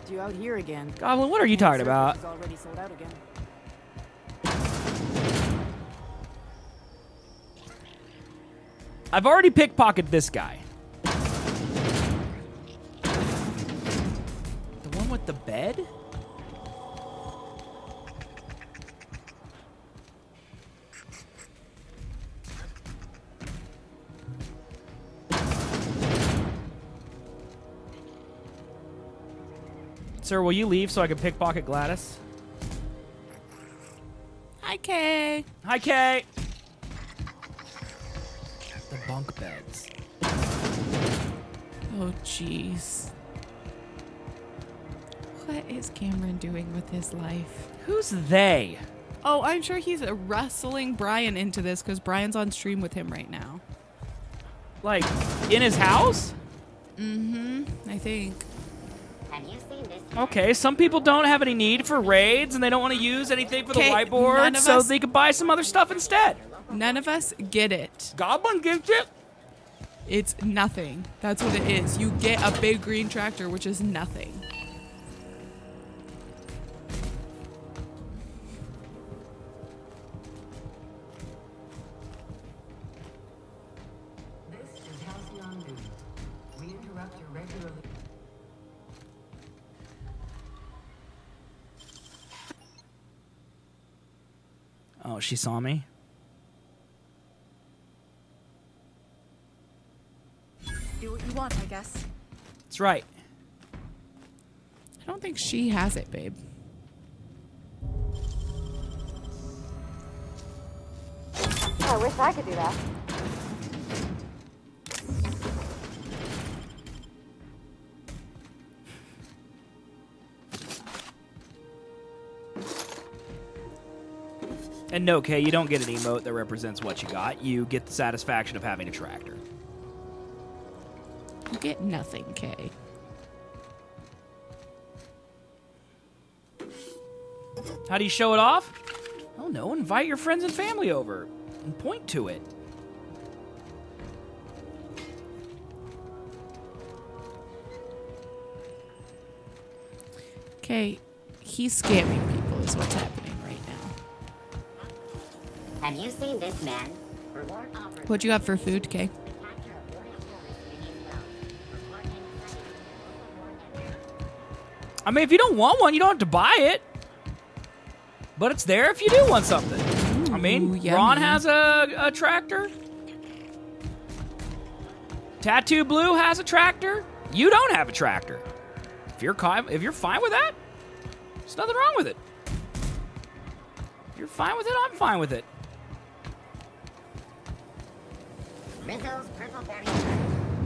left you out here again. Goblin, what are you talking about? Is already sold out again. I've already pickpocketed this guy. The one with the bed? Sir, will you leave so I can pickpocket Gladys? Hi, Kay. Hi, Kay. The bunk beds. Oh, jeez. What is Cameron doing with his life? Who's they? Oh, I'm sure he's wrestling Brian into this because Brian's on stream with him right now. Like, in his house? Mm-hmm, I think. Have you seen this? Okay, some people don't have any need for raids and they don't want to use anything for the Okay, whiteboard, none of so us- they could buy some other stuff instead. None of us get it. Goblin gets it. It's nothing. That's what it is. You get a big green tractor, which is nothing. This is Halcyon News. We interrupt your regularly. Oh, she saw me? Do what you want, I guess. That's right. I don't think she has it, babe. I wish I could do that. And no, Kay, you don't get an emote that represents what you got. You get the satisfaction of having a tractor. You get nothing, Kay. How do you show it off? Oh no, invite your friends and family over and point to it. Kay, he's scamming people is what's happening right now. Have you seen this man? Reward offered. What'd you have for food, Kay? Capture a warrior forest in his mouth. Report any sightings. I mean, if you don't want one, you don't have to buy it. But it's there if you do want something. I mean, Ooh, Ron yummy. has a tractor. Tattoo Blue has a tractor. You don't have a tractor. If you're fine with that, there's nothing wrong with it. If you're fine with it, I'm fine with it. Rizzo's Purple Berry Nuggets.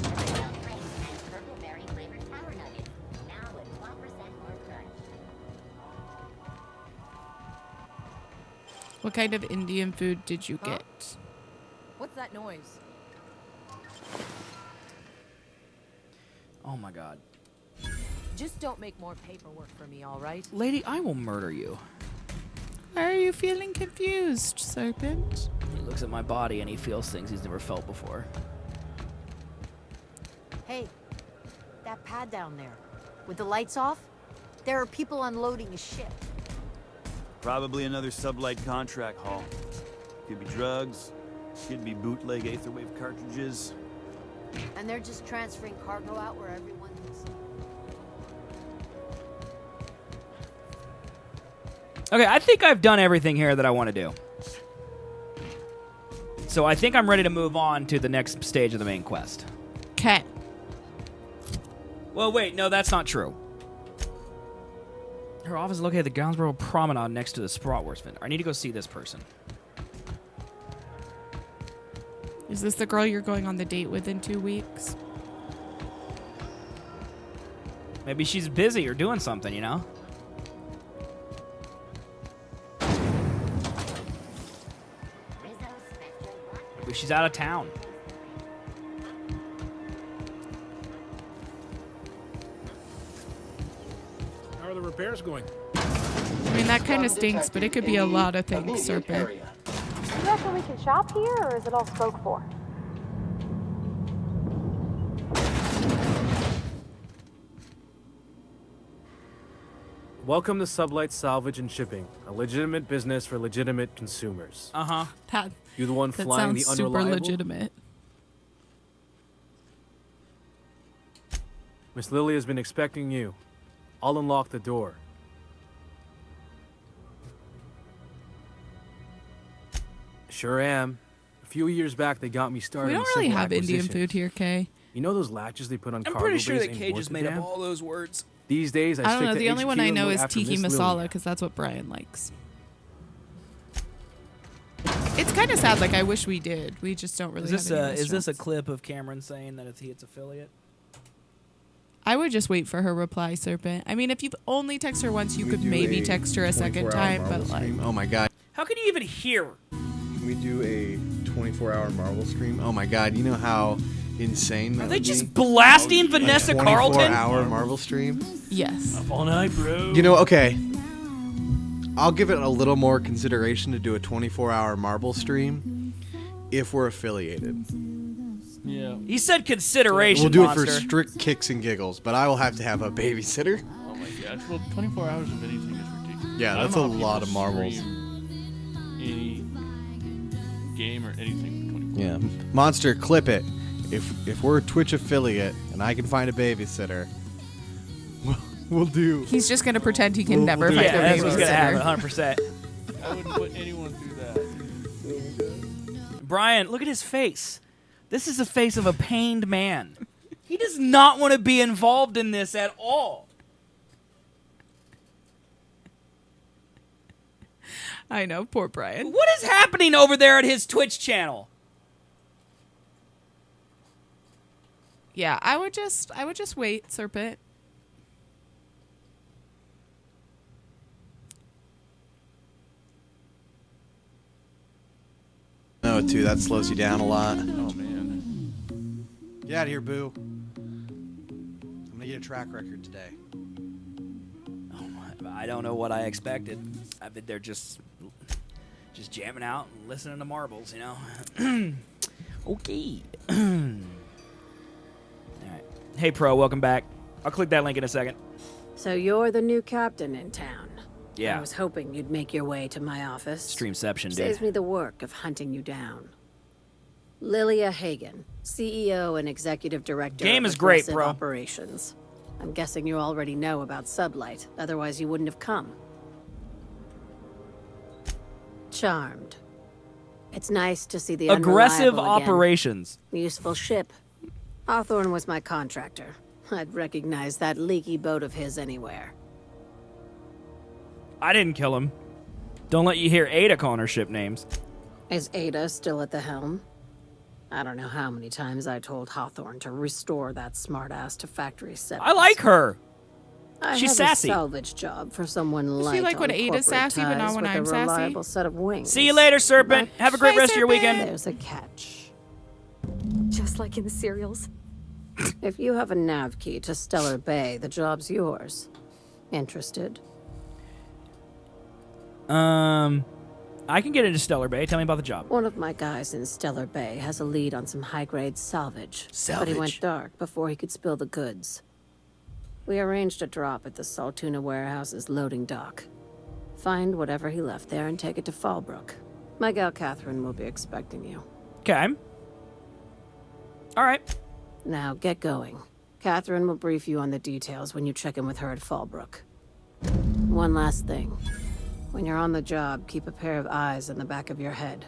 Rizzo Flakes and Purple Berry flavored Tower Nuggets. Now with 12% more crunch. What kind of Indian food did you get? What's that noise? Oh my God. Just don't make more paperwork for me, all right? Lady, I will murder you. Why are you feeling confused, Serpent? He looks at my body and he feels things he's never felt before. Hey, that pad down there, with the lights off, there are people unloading a ship. Probably another sublight contract haul. Could be drugs, could be bootleg Aetherwave cartridges. And they're just transferring cargo out where everyone's... Okay, I think I've done everything here that I want to do. So I think I'm ready to move on to the next stage of the main quest. Okay. Well, wait, no, that's not true. Her office is located at the Gownsboro Promenade next to the Spratwurst vendor. I need to go see this person. Is this the girl you're going on the date with in 2 weeks? Maybe she's busy or doing something, you know? Rizzo's Spectrum Rock. Maybe she's out of town. How are the repairs going? I mean, that kind of stinks, but it could be a lot of things, Serpent. You reckon we can shop here, or is it all spoke for? Welcome to Sublight Salvage and Shipping, a legitimate business for legitimate consumers. Uh-huh. You the one That flying the sounds super unreliable? legitimate. Miss Lily has been expecting you. I'll unlock the door. Sure am. A few years back, they got me started. We in don't really civil have Indian acquisitions. food here, Kay. You know those latches they put on I'm cargo pretty sure bays that ain't Kay worth just a made up damn? all those words. These days, I I don't stick know. to The only one HQ I and know go is after tiki Miss masala Lily. because that's what Brian likes. It's kind of sad. Like I wish we did. We just don't really. Is this have any is this a restaurants. clip of Cameron saying that it's affiliate? I would just wait for her reply, Serpent. I mean, if you only text her once, you could maybe text her a second time, but like. Oh my god. How can you even hear? Can we do a 24-hour Marvel stream? Oh my god, you know how insane that Are they would just be? blasting Vanessa Carlton? 24-hour Marvel stream? Yes. Up all night, bro. You know, okay. I'll give it a little more consideration to do a 24-hour Marvel stream if we're affiliated. Yeah. He said consideration. We'll do monster. it for strict kicks and giggles, but I will have to have a babysitter. Oh my gosh. Well, 24 hours of anything is ridiculous. Yeah, I that's don't a know how lot people of marbles. stream Any game or anything for 24 Yeah. Monster, clip it. If we're a Twitch affiliate and I can find a babysitter, we'll do. He's just gonna pretend he can We'll never do find that. a Yeah, that's what's gonna happen. babysitter. 100%. I wouldn't put anyone through that. Brian, look at his face. This is the face of a pained man. He does not want to be involved in this at all. I know, poor Brian. What is happening over there at his Twitch channel? Yeah, I would just wait, Serpent. No, too. That slows you down a lot. Oh man. Get out of here, boo. I'm gonna get a track record today. I don't know what I expected. I've been there just jamming out and listening to marbles, you know. Okay. All right. Hey, Pro, welcome back. I'll click that link in a second. So you're the new captain in town. Yeah. I was hoping you'd make your way to my office. Streamception, dude. Saves me the work of hunting you down. Lilia Hagen, CEO and Executive Director Game of is great, Aggressive bro. Operations. I'm guessing you already know about Sublight, otherwise you wouldn't have come. Charmed. It's nice to see the Aggressive Unreliable again. Operations. Useful ship. Hawthorne was my contractor. I'd recognize that leaky boat of his anywhere. I didn't kill him. Don't let you hear Ada calling her ship names. Is Ada still at the helm? I don't know how many times I told Hawthorne to restore that smartass to factory settings. I like her. I She's have sassy. a salvage job for someone Does light she like when on Ada's corporate sassy, but not ties when with I'm a sassy? reliable set of wings. See you later, Serpent. Have a great Bye, rest of your Serpent. weekend. There's a catch. Just like in the serials. If you have a nav key to Stellar Bay, the job's yours. Interested? I can get into Stellar Bay. Tell me about the job. One of my guys in Stellar Bay has a lead on some high-grade salvage. But Salvage? he went dark before he could spill the goods. We arranged a drop at the Saltuna warehouse's loading dock. Find whatever he left there and take it to Fallbrook. My gal Catherine will be expecting you. Okay. All right. Now get going. Catherine will brief you on the details when you check in with her at Fallbrook. One last thing. When you're on the job, keep a pair of eyes in the back of your head.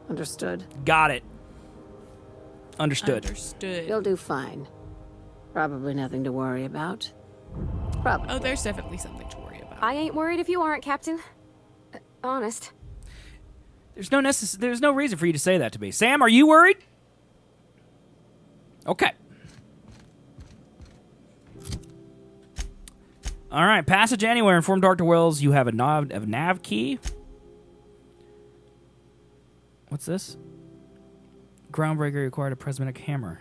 Understood? Got it. Understood. Understood. You'll do fine. Probably nothing to worry about. Probably. Oh, there's definitely something to worry about. I ain't worried if you aren't, Captain. Honest. There's no reason for you to say that to me. Sam, are you worried? Okay. All right, passage anywhere. Inform Dr. Wells you have a nav key. What's this? Groundbreaker required a prismatic hammer.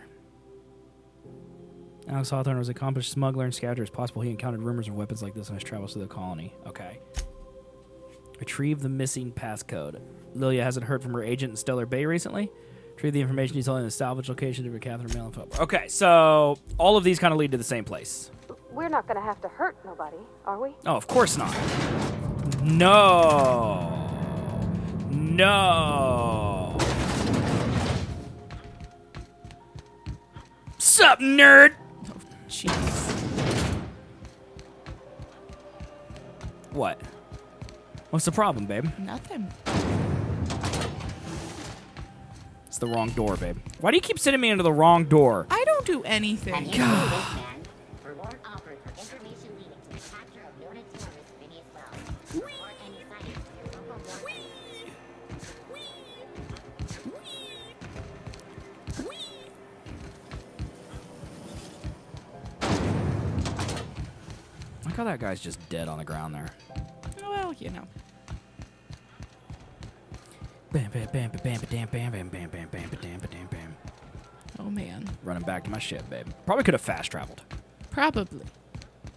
Alex Hawthorne was an accomplished smuggler and scavenger. It's possible he encountered rumors of weapons like this on his travels through the colony. Okay. Retrieve the missing passcode. Lilia hasn't heard from her agent in Stellar Bay recently. Retrieve the information detailed in the salvage location of Catherine Mail. Okay, so all of these kind of lead to the same place. We're not gonna have to hurt nobody, are we? Oh, of course not. No. No. Sup, nerd? Oh, jeez. What? What's the problem, babe? Nothing. It's the wrong door, babe. Why do you keep sending me into the wrong door? I don't do anything. God. Reward offered for information leading to the capture of noted terrorist Phineas Wells. Or any sightings of your local warfare. Look how that guy's just dead on the ground there. Well, you know. Bam, bam, bam, bam, bam, bam, bam, bam, bam, bam, bam, bam, bam. Oh, man. Running back to my ship, babe. Probably could have fast traveled. Probably.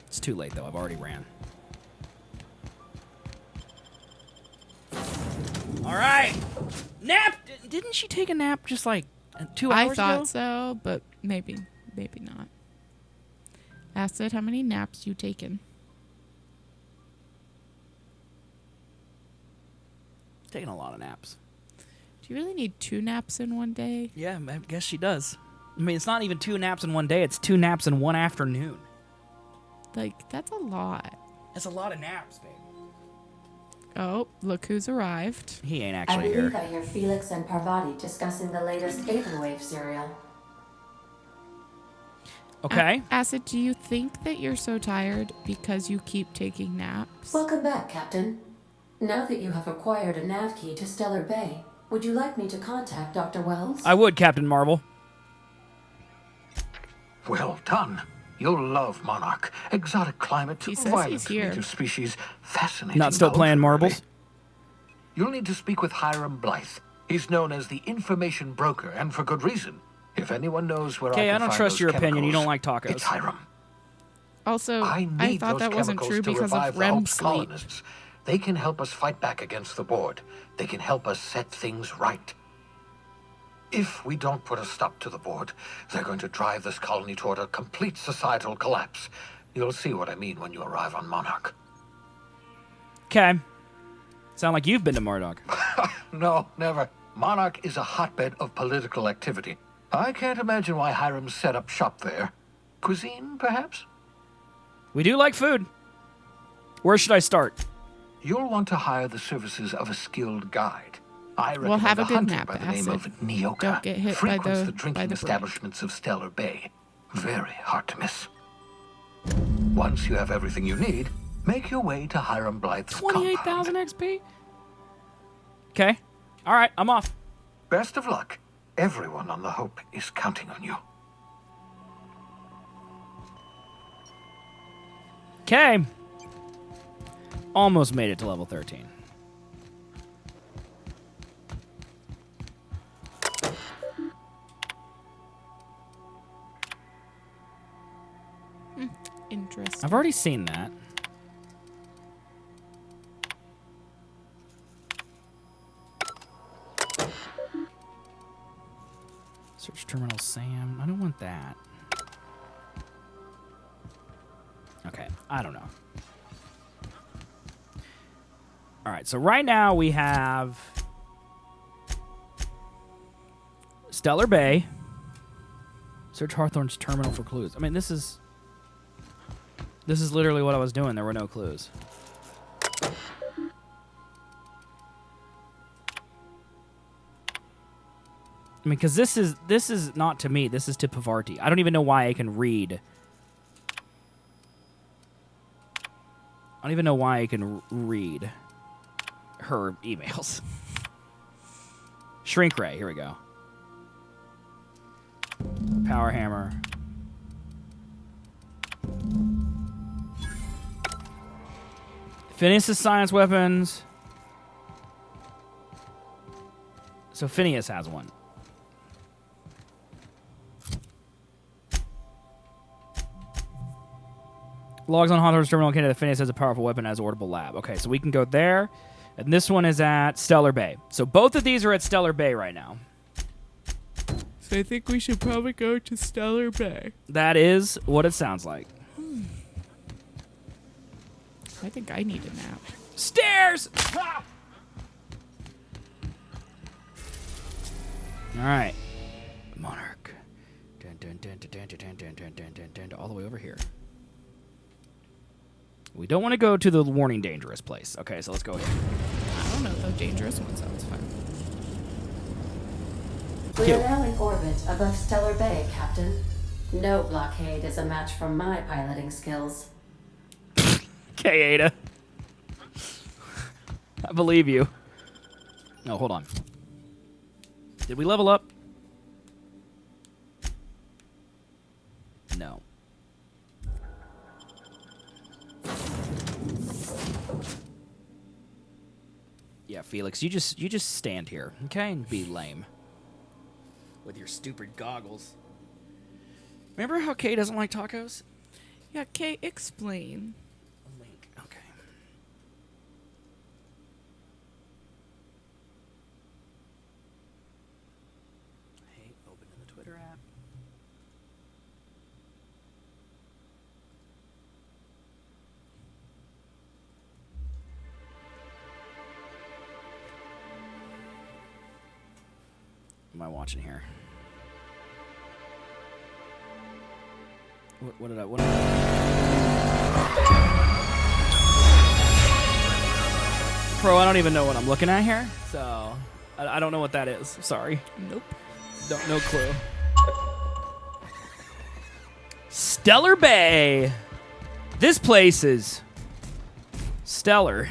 It's too late, though. I've already ran. All right. Nap. Didn't she take a nap just like 2 hours ago? I thought so, but maybe not. Acid, how many naps you taken? Taking a lot of naps. Do you really need 2 naps in one day? Yeah, I guess she does. I mean, it's not even 2 naps in one day. It's 2 naps in one afternoon. Like, that's a lot. That's a lot of naps, babe. Oh, look who's arrived. He ain't I actually believe here. I hear Felix and Parvati discussing the latest Aetherwave serial. Okay. Acid, do you think that you're so tired because you keep taking naps? Welcome back, Captain. Now that you have acquired a nav key to Stellar Bay, would you like me to contact Dr. Wells? I would, Captain Marvel. Well done. You'll love Monarch. Exotic climate, He says violent he's here. native species, fascinating. Not still playing marbles? You'll need to speak with Hiram Blythe. He's known as the information broker, and for good reason. If anyone knows where Okay, I I can don't find trust those your opinion. You chemicals, don't like tacos. It's Hiram. Also, I I need thought those that wasn't chemicals true to because revive of the REM Hope's sleep. colonists. They can help us fight back against the board. They can help us set things right. If we don't put a stop to the board, they're going to drive this colony toward a complete societal collapse. You'll see what I mean when you arrive on Monarch. Okay. Sound like you've been to Marduk. No, never. Monarch is a hotbed of political activity. I can't imagine why Hiram set up shop there. Cuisine, perhaps? We do like food. Where should I start? You'll want to hire the services of a skilled guide. I recommend Well, have a good hunter nap, by the name Acid. of Nioka. Don't get hit by Frequents the the drinking brain. establishments of Stellar Bay. Very hard to miss. Once you have everything you need, make your way to Hiram Blythe's compound. 28,000 XP? Okay. All right, I'm off. Best of luck. Everyone on the Hope is counting on you. Okay. Almost made it to level 13. Interesting. I've already seen that. Search terminal Sam. I don't want that. Okay, I don't know. All right, so right now we have Stellar Bay. Search Hawthorne's terminal for clues. I mean, this is literally what I was doing. There were no clues. I mean, because this is not to me. This is to Pavarti. I don't even know why I can read. I don't even know why I can read her emails. Shrink Ray. Here we go. Power Hammer. Phineas' science weapons. So Phineas has one. Logs on Hawthorne's terminal indicated that Phineas has a powerful weapon as Orbital Lab. Okay, so we can go there. And this one is at Stellar Bay. So both of these are at Stellar Bay right now. So I think we should probably go to Stellar Bay. That is what it sounds like. I think I need a nap. Stairs! All right. Monarch. Dun, dun, dun, dun, dun, dun, dun, dun, dun, dun, dun, all the way over here. We don't want to go to the warning dangerous place. Okay, so let's go here. I don't know though. Dangerous one sounds fun. We are now in orbit above Stellar Bay, Captain. No blockade is a match for my piloting skills. Okay, Ada. I believe you. No, hold on. Did we level up? No. Yeah, Felix, you just stand here, okay, and be lame with your stupid goggles. Remember how Kay doesn't like tacos? Yeah, Kay, explain. Link, okay. Hey, open in the Twitter app. What am I watching here? What did I... Pro, I don't even know what I'm looking at here, so I don't know what that is. Sorry. Nope. No clue. Stellar Bay. This place is stellar.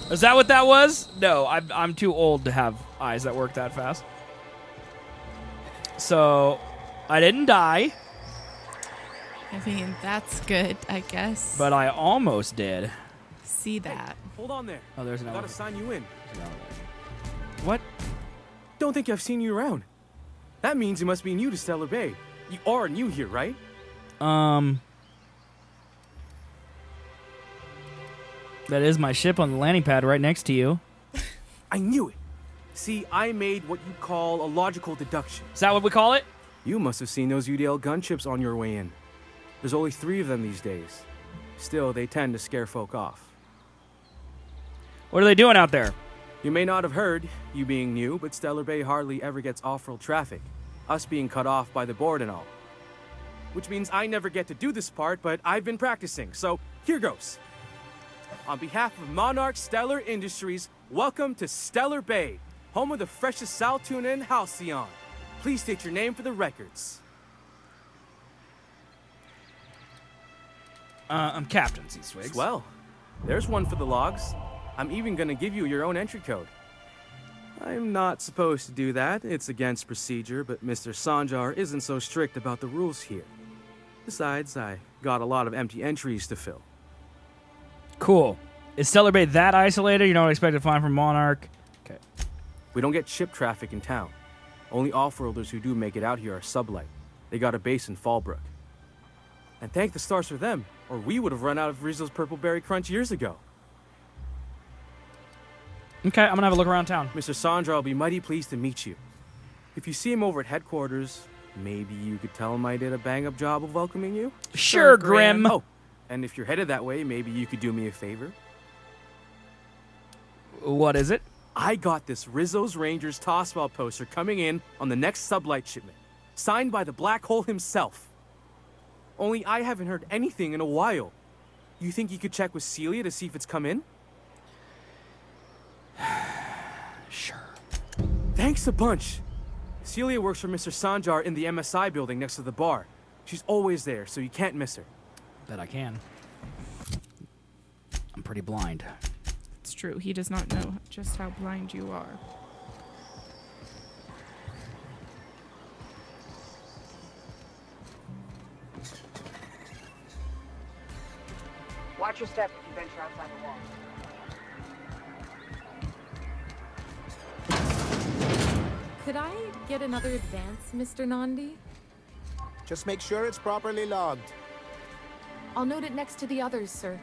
Is that what that was? No, I'm too old to have eyes that work that fast. So, I didn't die. I mean, that's good, I guess. But I almost did. See that. Hey, hold on there. Oh, there's an Gotta elevator. sign you in. What? Don't think I've seen you around. That means you must be new to Stellar Bay. You are new here, right? That is my ship on the landing pad right next to you. I knew it. See, I made what you call a logical deduction. Is that what we call it? You must have seen those UDL gunships on your way in. There's only 3 of them these days. Still, they tend to scare folk off. What are they doing out there? You may not have heard, you being new, but Stellar Bay hardly ever gets off-road traffic. Us being cut off by the board and all. Which means I never get to do this part, but I've been practicing, so here goes. On behalf of Monarch Stellar Industries, welcome to Stellar Bay, home of the freshest sal tuna and halcyon. Please state your name for the records. I'm Captain zswiggs. Well, there's one for the logs. I'm even gonna give you your own entry code. I'm not supposed to do that. It's against procedure, but Mr. Sanjar isn't so strict about the rules here. Besides, I got a lot of empty entries to fill. Cool. Is Stellar Bay that isolated? You don't expect to find from Monarch? Okay. We don't get ship traffic in town. Only off-worlders who do make it out here are sublight. They got a base in Fallbrook. And thank the stars for them, or we would have run out of Rizzo's Purple Berry Crunch years ago. Okay, I'm gonna have a look around town. Mr. Sandra will be mighty pleased to meet you. If you see him over at headquarters, maybe you could tell him I did a bang-up job of welcoming you? Sure, Grim. Oh, and if you're headed that way, maybe you could do me a favor? What is it? I got this Rizzo's Rangers Tossball poster coming in on the next sublight shipment, signed by the Black Hole himself. Only I haven't heard anything in a while. You think you could check with Celia to see if it's come in? Sure. Thanks a bunch. Celia works for Mr. Sanjar in the MSI building next to the bar. She's always there, so you can't miss her. Bet I can. I'm pretty blind. It's true. He does not know just how blind you are. Watch your step if you venture outside the wall. Could I get another advance, Mr. Nandi? Just make sure it's properly logged. I'll note it next to the others, sir.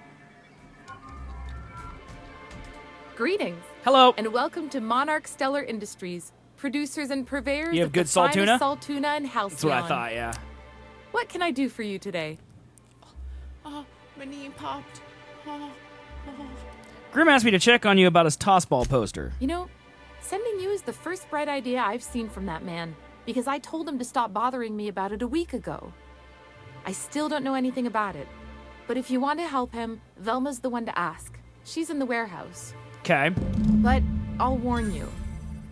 Greetings. Hello. And welcome to Monarch Stellar Industries, producers and purveyors You have of good the salt finest tuna? salt tuna and Halcyon. That's what I thought, yeah. What can I do for you today? Oh, my knee popped. Oh. Grim asked me to check on you about his tossball poster. You know, sending you is the first bright idea I've seen from that man, because I told him to stop bothering me about it a week ago. I still don't know anything about it, but if you want to help him, Velma's the one to ask. She's in the warehouse. Okay. But I'll warn you,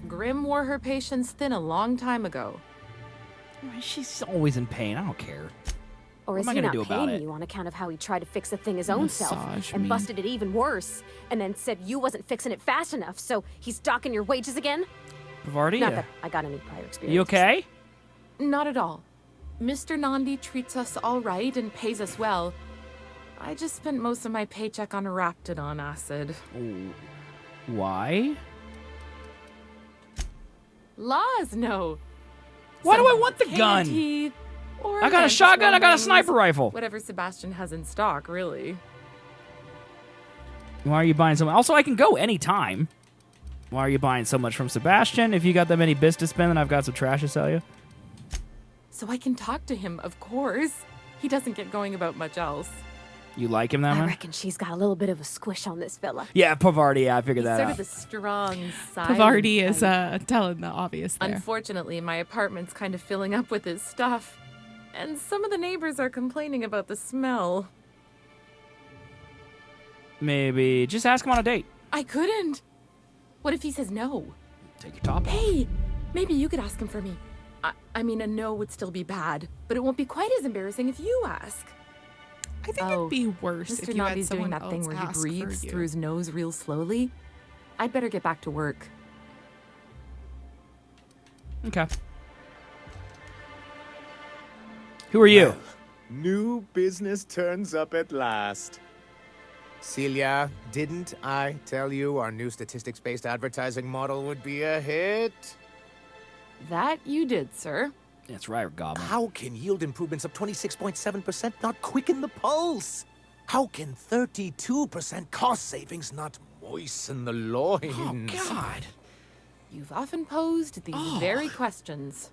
Grim wore her patience thin a long time ago. She's always in pain. I don't care. Or What is am I he gonna not do about paying it? you on account of how he tried to fix the thing his own self Massage and me. busted it even worse, and then said you wasn't fixing it fast enough, so he's docking your wages again? Bavardi, Not that I got any prior experience. you okay? Not at all. Mr. Nandi treats us all right and pays us well. I just spent most of my paycheck on Raptidon acid. Why? Laws, no. Why do I Some want the cane gun? teeth, or I got a mantis shotgun, I got a wings, sniper rifle. Whatever Sebastian has in stock, really. Why are you buying so much? Also, I can go anytime. Why are you buying so much from Sebastian? If you got that many bits to spend, then I've got some trash to sell you. So I can talk to him, of course. He doesn't get going about much else. You like him that I much? reckon she's got a little bit of a squish on this fella. Yeah, Pavardi, yeah, I figured He's that sort out. of the strong side. Pavardi is telling the obvious there. Unfortunately, my apartment's kind of filling up with his stuff. And some of the neighbors are complaining about the smell. Maybe just ask him on a date. I couldn't. What if he says no? Take your top off. Hey, maybe you could ask him for me. I mean, a no would still be bad, but it won't be quite as embarrassing if you ask. I think it'd be worse Mr. if you had Nandi's someone doing that thing else where he ask for breathes you. through his nose real slowly. I'd better get back to work. Okay. Who are you? Well, new business turns up at last. Celia, didn't I tell you our new statistics-based advertising model would be a hit? That you did, sir. That's right, Goblin. How can yield improvements of 26.7% not quicken the pulse? How can 32% cost savings not moisten the loins? Oh, God. You've often posed these very questions.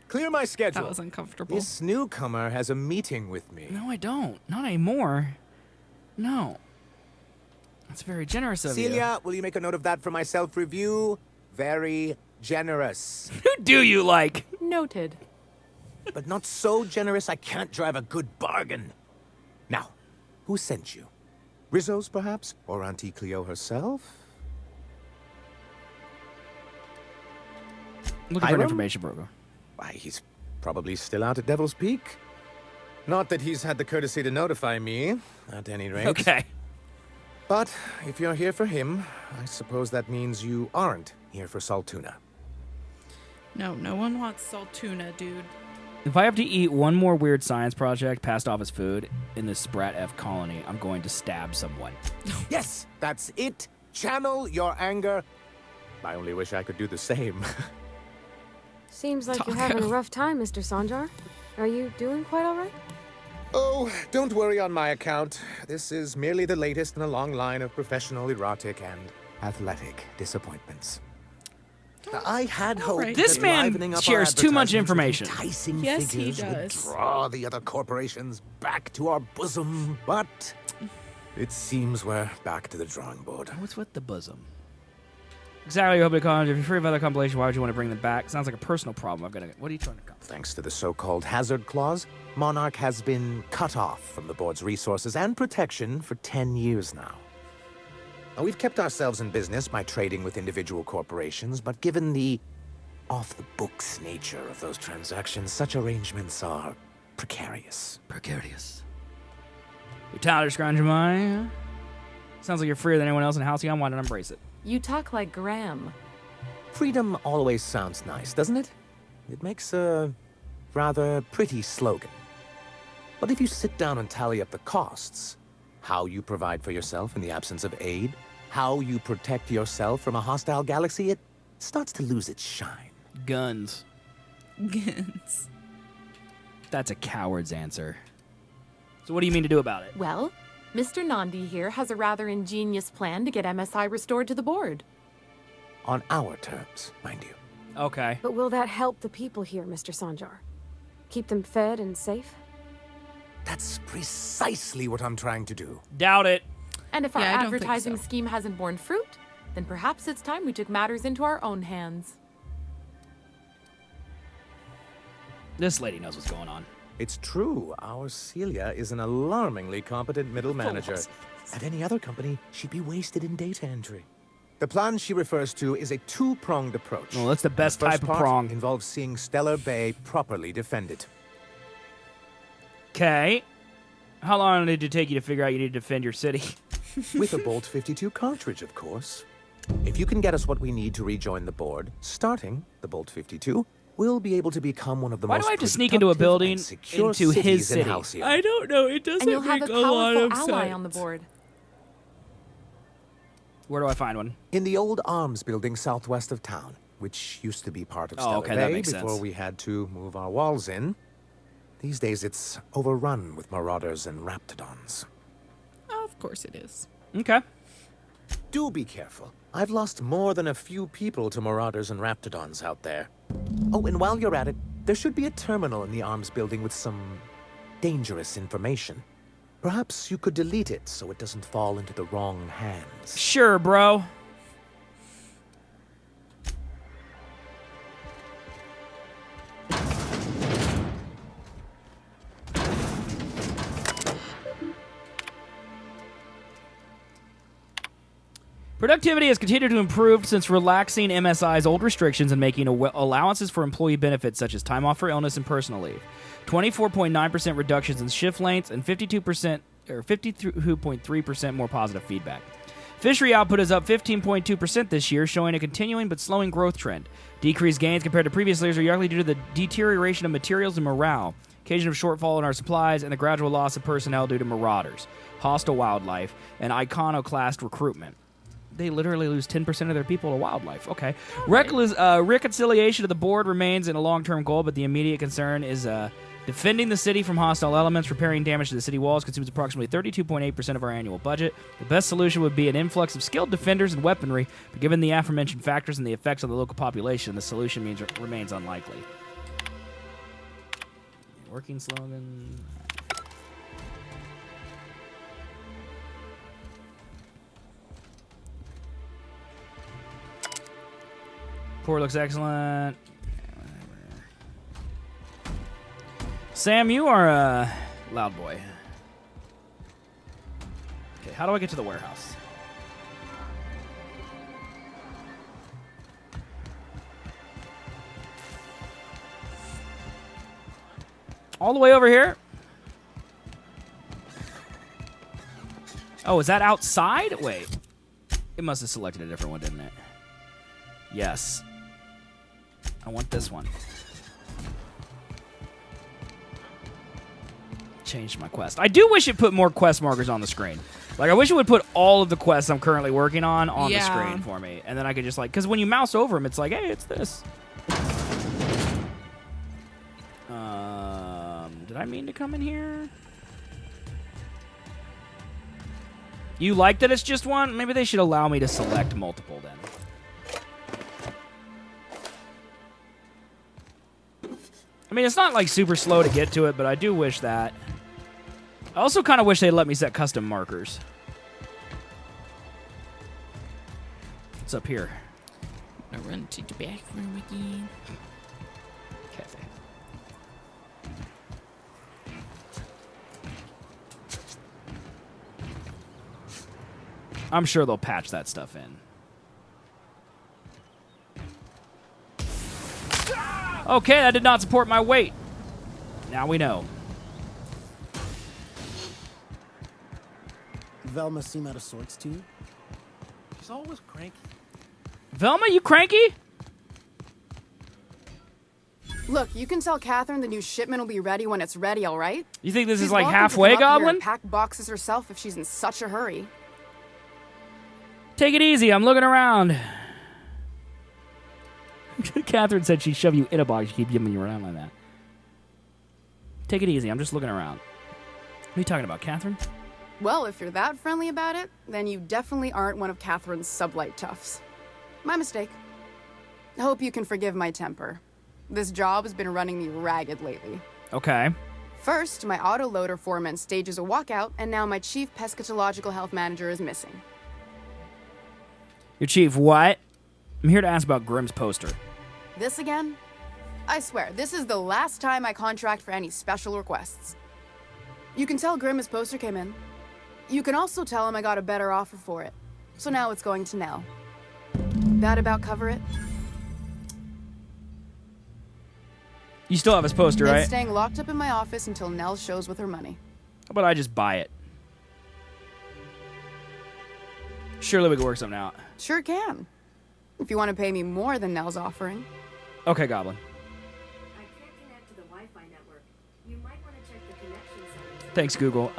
Clear my schedule. That was uncomfortable. This newcomer has a meeting with me. No, I don't. Not anymore. No. That's very generous of you. Celia, will you make a note of that for my self-review? Very generous. Who do you like? Noted. But not so generous I can't drive a good bargain. Now, who sent you? Rizzo's, perhaps? Or Auntie Cleo herself? Looking for an Hiram? information broker. Why, he's probably still out at Devil's Peak. Not that he's had the courtesy to notify me, at any rate. Okay. But if you're here for him, I suppose that means you aren't here for salt tuna. No, no one wants salt tuna, dude. If I have to eat one more weird science project passed off as food in this Sprat F colony, I'm going to stab someone. Yes, that's it. Channel your anger. I only wish I could do the same. Seems like you're having a rough time, Mr. Sanjar. Are you doing quite all right? Oh, don't worry on my account. This is merely the latest in a long line of professional, erotic, and athletic disappointments. I had hoped right. This that man livening up our shares too much advertisements information. with enticing Yes, he figures would does. draw the other corporations back to our bosom, but it seems we're back to the drawing board. What's with the bosom? Exactly. Hope to comment. If you're free of other compilation, why would you want to bring them back? Sounds like a personal problem. What are you trying to accomplish? Thanks to the so-called hazard clause, Monarch has been cut off from the board's resources and protection for 10 years now. Now, we've kept ourselves in business by trading with individual corporations, but given the off-the-books nature of those transactions, such arrangements are precarious. Precarious. You're Tyler Scrungemai. Sounds like you're freer than anyone else in Halcyon. Why not embrace it? You talk like Graham. Freedom always sounds nice, doesn't it? It makes a rather pretty slogan. But if you sit down and tally up the costs, how you provide for yourself in the absence of aid, how you protect yourself from a hostile galaxy, it starts to lose its shine. Guns. Guns. That's a coward's answer. So what do you mean to do about it? Well, Mr. Nandi here has a rather ingenious plan to get MSI restored to the board. On our terms, mind you. Okay. But will that help the people here, Mr. Sanjar? Keep them fed and safe? That's precisely what I'm trying to do. Doubt it. And if our Yeah, I don't think advertising so. scheme hasn't borne fruit, then perhaps it's time we took matters into our own hands. This lady knows what's going on. It's true. Our Celia is an alarmingly competent middle manager. At any other company, she'd be wasted in data entry. The plan she refers to is a two-pronged approach. Well, that's the best first type of part prong. Involves seeing Stellar Bay properly defended. Okay. How long did it take you to figure out you need to defend your city? With a Bolt 52 cartridge, of course. If you can get us what we need to rejoin the board, starting the Bolt 52, we'll be able to become one of the Why most do I have to sneak into a productive building and secure into his cities in city? Halcyon. I don't know. It doesn't And you'll have make a a lot of powerful ally sense. on the board. Where do I find one? In the old arms building southwest of town, which used to be part of Oh, Stellar okay, that Bay makes before sense. we had to move our walls in. These days it's overrun with marauders and raptidons. Of course it is. Okay. Do be careful. I've lost more than a few people to marauders and raptidons out there. Oh, and while you're at it, there should be a terminal in the arms building with some dangerous information. Perhaps you could delete it so it doesn't fall into the wrong hands. Sure, bro. Productivity has continued to improve since relaxing MSI's old restrictions and making allowances for employee benefits such as time off for illness and personal leave. 24.9% reductions in shift lengths and 52% or 52.3% more positive feedback. Fishery output is up 15.2% this year, showing a continuing but slowing growth trend. Decreased gains compared to previous years are likely due to the deterioration of materials and morale, occasion of shortfall in our supplies, and the gradual loss of personnel due to marauders, hostile wildlife, and iconoclast recruitment. They literally lose 10% of their people to wildlife. Okay. Reconciliation of the board remains a long-term goal, but the immediate concern is defending the city from hostile elements. Repairing damage to the city walls consumes approximately 32.8% of our annual budget. The best solution would be an influx of skilled defenders and weaponry, but given the aforementioned factors and the effects on the local population, the solution remains unlikely. Working slogan... Core looks excellent. Sam, you are a loud boy. Okay, how do I get to the warehouse? All the way over here? Oh, is that outside? Wait. It must have selected a different one, didn't it? Yes. I want this one. Changed my quest. I do wish it put more quest markers on the screen. Like, I wish it would put all of the quests I'm currently working on the screen for me. And then I could just, like... Because when you mouse over them, it's like, hey, it's this. Did I mean to come in here? You like that it's just one? Maybe they should allow me to select multiple, then. I mean, it's not, like, super slow to get to it, but I do wish that. I also kind of wish they'd let me set custom markers. What's up here? I run to the back room again. Cafe. I'm sure they'll patch that stuff in. Okay, that did not support my weight. Now we know. Velma seem out of sorts to you? She's always cranky. Velma, you cranky? Look, you can tell Catherine the new shipment will be ready when it's ready, all right? You think this She's is like welcome to halfway, come up here Goblin? and pack boxes herself if she's in such a hurry. Take it easy, I'm looking around. Catherine said she'd shove you in a box. You keep giving you around like that. Take it easy, I'm just looking around. What are you talking about, Catherine? Well, if you're that friendly about it, then you definitely aren't one of Catherine's sublight toughs. My mistake. Hope you can forgive my temper. This job has been running me ragged lately. Okay. First, my autoloader foreman stages a walkout, and now my chief pescatological health manager is missing. Your chief, what? I'm here to ask about Grimm's poster. This again? I swear, this is the last time I contract for any special requests. You can tell Grimm his poster came in. You can also tell him I got a better offer for it. So now it's going to Nell. That about cover it? You still have his poster, It's right? staying locked up in my office until Nell shows with her money. How about I just buy it? Surely we can work something out. Sure can. If you want to pay me more than Nell's offering. Okay, Goblin. I can't connect to the Wi-Fi network. You might want to check the connection settings. Thanks, Google.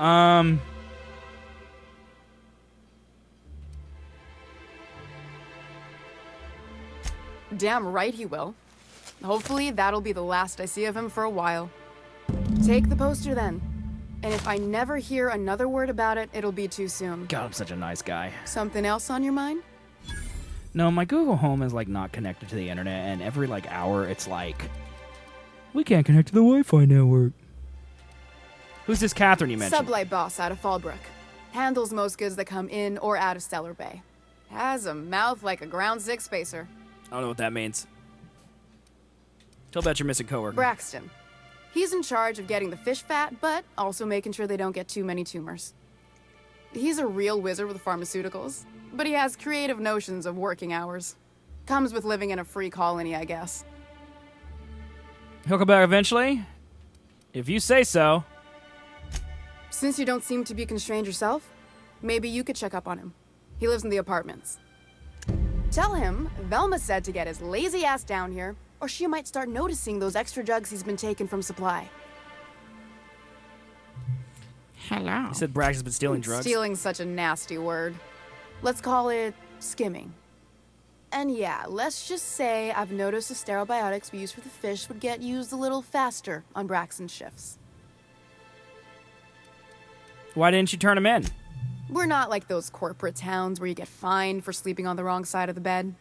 Damn right he will. Hopefully that'll be the last I see of him for a while. Take the poster then. And if I never hear another word about it, it'll be too soon. God, I'm such a nice guy. Something else on your mind? No, my Google Home is like not connected to the internet, and every like hour it's like, we can't connect to the Wi-Fi network. Who's this Catherine you mentioned? Sublight boss out of Fallbrook. Handles most goods that come in or out of Stellar Bay. Has a mouth like a ground six spacer. I don't know what that means. Tell about your missing coworker. Braxton. He's in charge of getting the fish fat, but also making sure they don't get too many tumors. He's a real wizard with pharmaceuticals, but he has creative notions of working hours. Comes with living in a free colony, I guess. He'll come back eventually? If you say so. Since you don't seem to be constrained yourself, maybe you could check up on him. He lives in the apartments. Tell him Velma said to get his lazy ass down here, or she might start noticing those extra drugs he's been taking from supply. Hello. He said Braxton's been stealing drugs. Stealing's such a nasty word. Let's call it skimming. And yeah, let's just say I've noticed the sterile biotics we use for the fish would get used a little faster on Braxton's shifts. Why didn't you turn him in? We're not like those corporate towns where you get fined for sleeping on the wrong side of the bed.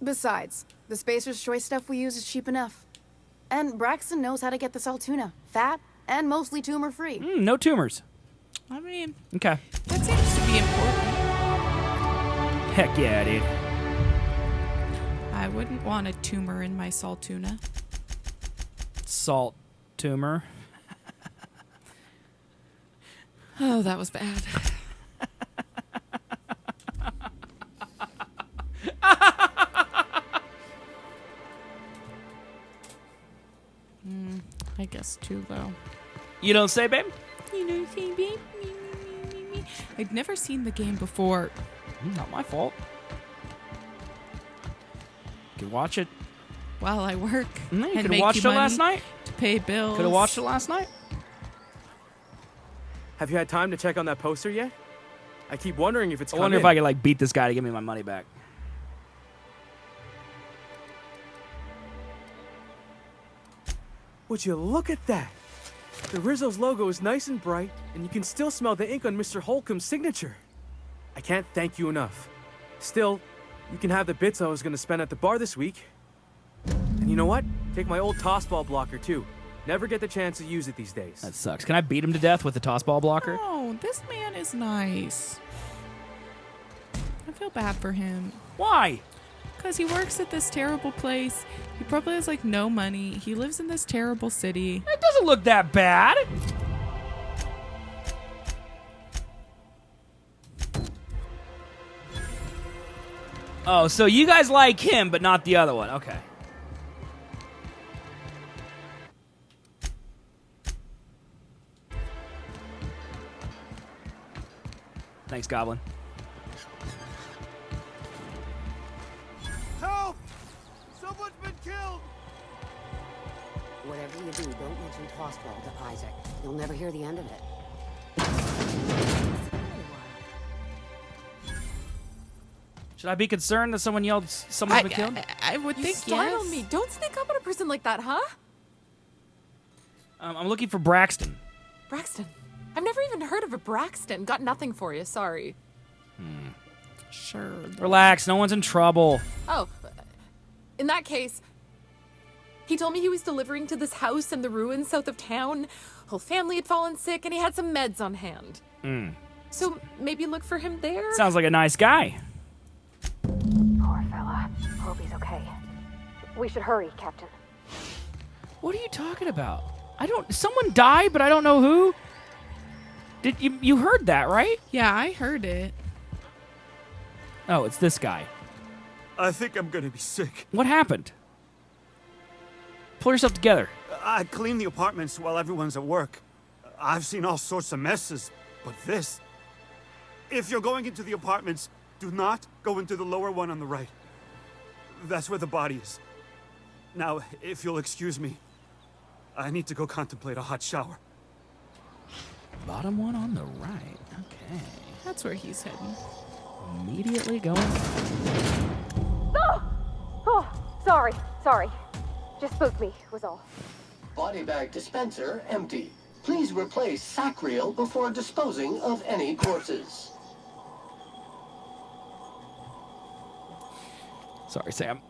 Besides, the Spacer's Choice stuff we use is cheap enough. And Braxton knows how to get the Saltuna, fat and mostly tumor-free. No tumors. I mean, okay. That seems to be important. Heck yeah, dude. I wouldn't want a tumor in my Saltuna. Salt tumor. Oh, that was bad. I guess too, though. You don't say, babe? You don't say, babe? I'd never seen the game before. Not my fault. You can watch it. While I work. No, you could have watched it last night. To pay bills. Could have watched it last night. Have you had time to check on that poster yet? I keep wondering if it's I wonder if I could like beat this guy to give me my money back. Would you look at that? The Rizzo's logo is nice and bright, and you can still smell the ink on Mr. Holcomb's signature. I can't thank you enough. Still, you can have the bits I was going to spend at the bar this week. And you know what? Take my old tossball blocker, too. Never get the chance to use it these days. That sucks. Can I beat him to death with the tossball blocker? Oh, this man is nice. I feel bad for him. Why? Because he works at this terrible place. He probably has like no money. He lives in this terrible city. It doesn't look that bad. Oh, so you guys like him, but not the other one. Okay. Thanks, Goblin. Help! Someone's been killed! Whatever you do, don't mention tossball to Isaac. You'll never hear the end of it. Should I be concerned that someone yelled someone's been killed? I would You think startled yes. me. Don't sneak up on a person like that, huh? I'm looking for Braxton. Braxton. I've never even heard of a Braxton. Got nothing for you, sorry. Sure. Relax, no one's in trouble. Oh, In that case, he told me he was delivering to this house in the ruins south of town. Whole family had fallen sick, and he had some meds on hand. So maybe look for him there? Sounds like a nice guy. Poor fella. Hope he's okay. We should hurry, Captain. What are you talking about? Someone died, but I don't know who. Did you heard that, right? Yeah, I heard it. Oh, it's this guy. I think I'm gonna be sick. What happened? Pull yourself together. I clean the apartments while everyone's at work. I've seen all sorts of messes, but this... If you're going into the apartments, do not go into the lower one on the right. That's where the body is. Now, if you'll excuse me, I need to go contemplate a hot shower. Bottom one on the right. Okay. That's where he's heading. Immediately going. Oh, sorry. Just spooked me, was all. Body bag dispenser empty. Please replace sack reel before disposing of any corpses. Sorry, Sam.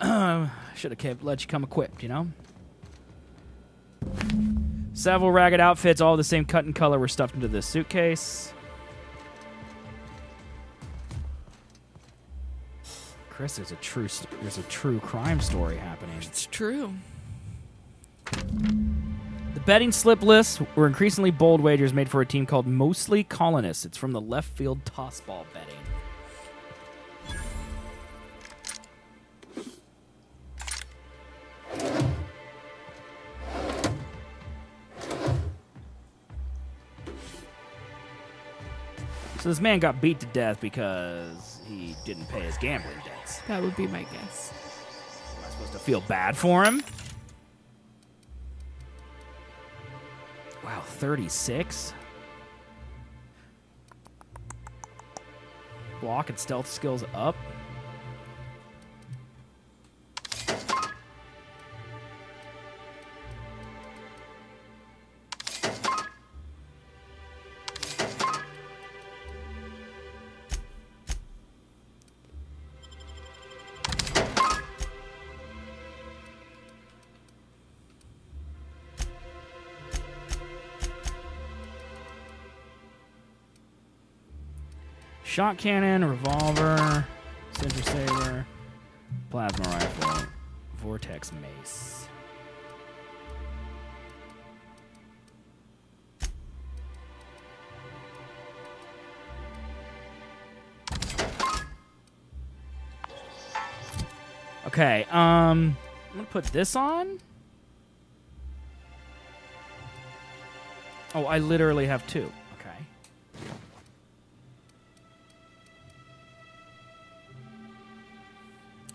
Should have let you come equipped, you know? Several ragged outfits, all the same cut and color, were stuffed into this suitcase. Chris, there's a true crime story happening. It's true. The betting slip lists were increasingly bold wagers made for a team called Mostly Colonists. It's from the left field tossball betting. So this man got beat to death because he didn't pay his gambling debts. That would be my guess. Am I supposed to feel bad for him? Wow, 36? Block and stealth skills up. Shot cannon, revolver, sentry saber, plasma rifle, vortex mace. Okay, I'm gonna put this on. Oh, I literally have two.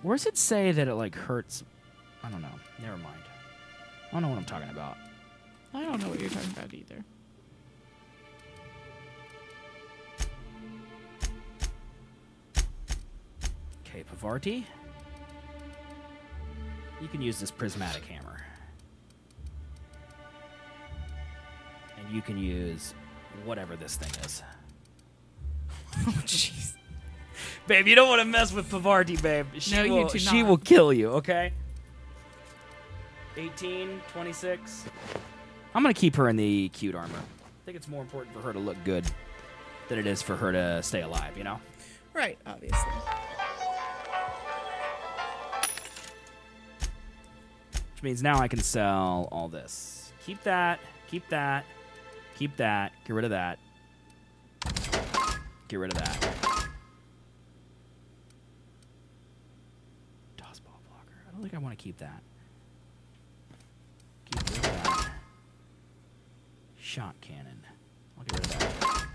Where does it say that it, like, hurts? I don't know. Never mind. I don't know what I'm talking about. I don't know what you're talking about either. Okay, Pavarti. You can use this prismatic hammer. And you can use whatever this thing is. Oh, jeez. Babe, you don't want to mess with Pavarti, babe. She will kill you, okay? 18, 26. I'm going to keep her in the cute armor. I think it's more important for her to look good than it is for her to stay alive, you know? Right, obviously. Which means now I can sell all this. Keep that, keep that, keep that, get rid of that. Get rid of that. I don't think I want to keep that. Keep rid of that. Shot cannon. I'll get rid of that.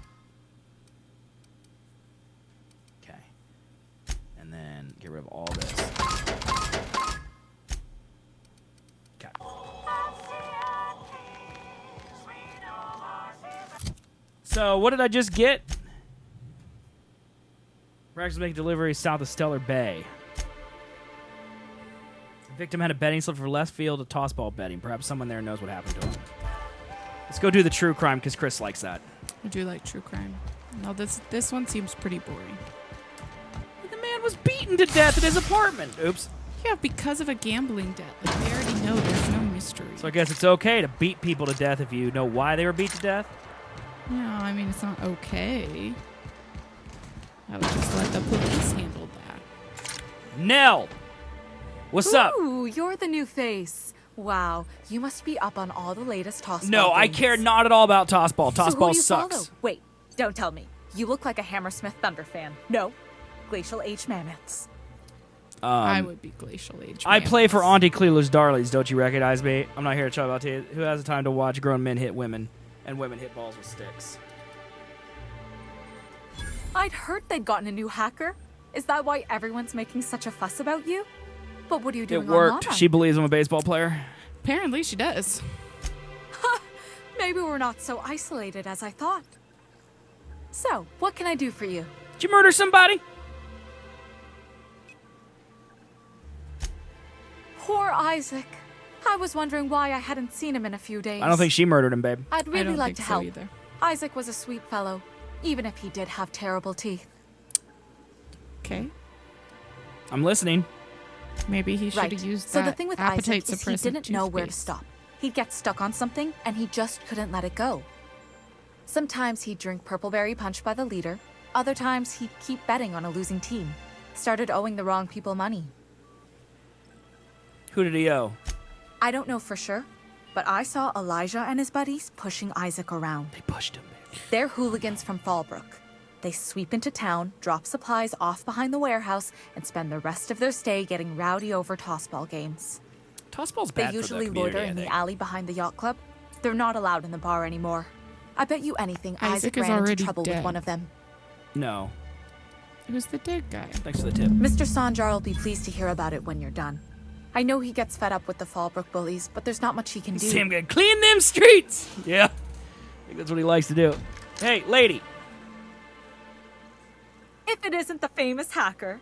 Okay. And then get rid of all this. Okay. So, what did I just get? Rags making delivery south of Stellar Bay. Victim had a betting slip for left field of tossball betting. Perhaps someone there knows what happened to him. Let's go do the true crime because Chris likes that. I do like true crime. No, this one seems pretty boring. The man was beaten to death in his apartment. Oops. Yeah, because of a gambling debt. Like, they already know there's no mystery. So I guess it's okay to beat people to death if you know why they were beat to death? No, I mean, it's not okay. I would just let the police handle that. Nell! What's up? Ooh, you're the new face. Wow, you must be up on all the latest tossball No, I games. care not at all about tossball. So who Tossball do you sucks. follow? Wait, don't tell me. You look like a Hammersmith Thunder fan. No, Glacial Age Mammoths. I would be Glacial Age. I play for Auntie Clela's Darlies. Don't you recognize me? I'm not here to talk about it. Who has the time to watch grown men hit women and women hit balls with sticks? I'd heard they'd gotten a new hacker. Is that why everyone's making such a fuss about you? But what are you doing It worked. online? She believes I'm a baseball player. Apparently she does. Maybe we're not so isolated as I thought. So, what can I do for you? Did you murder somebody? Poor Isaac. I was wondering why I hadn't seen him in a few days. I don't think she murdered him, babe. I'd really don't like think to so help. either. Isaac was a sweet fellow, even if he did have terrible teeth. Okay. I'm listening. Maybe he should Right. have used So that the thing with appetite Isaac is he suppressant didn't know where to toothpaste. stop. He'd get stuck on something, and he just couldn't let it go. Sometimes he'd drink purpleberry punch by the liter. Other times he'd keep betting on a losing team. Started owing the wrong people money. Who did he owe? I don't know for sure, but I saw Elijah and his buddies pushing Isaac around. They pushed him. They're hooligans from Fallbrook. They sweep into town, drop supplies off behind the warehouse, and spend the rest of their stay getting rowdy over tossball games. Tossball's They bad for the usually community, loiter I in the think. alley behind the yacht club. They're not allowed in the bar anymore. I bet you anything Isaac Isaac is ran into already trouble dead. with one of them. No. Who's the dead guy? Thanks for the tip. Mr. Sanjar will be pleased to hear about it when you're done. I know he gets fed up with the Fallbrook bullies, but there's not much he can do. Sam gonna clean them streets. Yeah. I think that's what he likes to do. Hey, lady. If it isn't the famous hacker,